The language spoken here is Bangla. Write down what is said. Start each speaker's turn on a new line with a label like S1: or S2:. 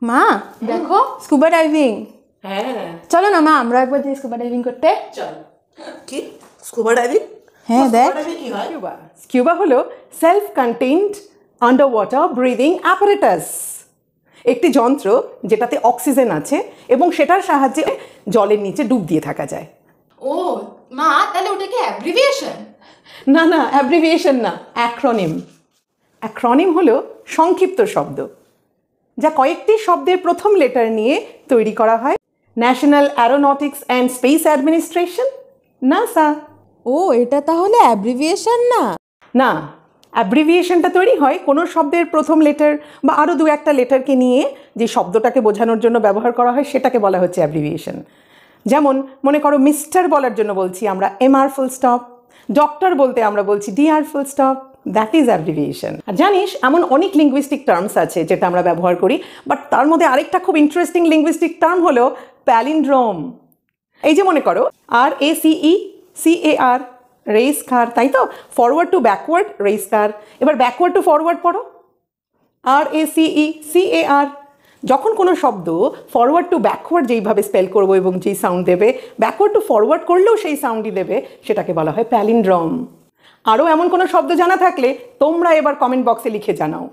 S1: মা দেখো স্কুবা ডাইভিং।
S2: হ্যাঁ
S1: চলো না মা আমরা একবার যাই স্কুবা ডাইভিং করতে।
S2: চল। কি স্কুবা ডাইভিং?
S1: হ্যাঁ দেখ,
S2: কি হয়?
S3: স্কিউবা হলো self contained under water breathing apparatus, একটি যন্ত্র যেটাতে অক্সিজেন আছে এবং সেটার সাহায্যে জলের নিচে ডুব দিয়ে থাকা যায়।
S1: ও মা তাহলে ওটা কি অ্যাব্রিভিয়েশন?
S3: না না, অ্যাব্রিভিয়েশন না, অ্যাক্রনিম। অ্যাক্রনিম হলো সংক্ষিপ্ত শব্দ যা কয়েকটি শব্দের প্রথম লেটার নিয়ে তৈরি করা হয়। National aeronautics and space administration, NASA.
S4: ও এটা তাহলে অ্যাব্রিভিয়েশন না?
S3: না, অ্যাব্রিভিয়েশনটা তৈরি হয় কোনো শব্দের প্রথম লেটার বা আরও দু একটা লেটারকে নিয়ে যে শব্দটাকে বোঝানোর জন্য ব্যবহার করা হয় সেটাকে বলা হচ্ছে অ্যাব্রিভিয়েশন। যেমন মনে করো মিস্টার বলার জন্য বলছি আমরা MR ফুল স্টপ, ডক্টর বলতে আমরা বলছি DR full stop, that is abbreviation. আর জানিস এমন অনেক লিঙ্গুইস্টিক টার্মস আছে যেটা আমরা ব্যবহার করি, বাট তার মধ্যে আরেকটা খুব ইন্টারেস্টিং লিঙ্গুইস্টিক টার্ম হলো প্যালিন্ড্রোম। এই যে মনে করো RACECAR, রেস কার, তাই তো? Forward to backward race car. এবার ব্যাকওয়ার্ড টু ফরওয়ার্ড পড়ো, RACECAR। যখন কোনো শব্দ ফরওয়ার্ড টু ব্যাকওয়ার্ড যেইভাবে স্পেল করবো এবং যেই সাউন্ড দেবে, ব্যাকওয়ার্ড টু ফরওয়ার্ড করলেও সেই সাউন্ডই দেবে, সেটাকে বলা হয় প্যালিন্ড্রম। আরও এমন কোনো শব্দ জানা থাকলে তোমরা এবার কমেন্ট বক্সে লিখে জানাও।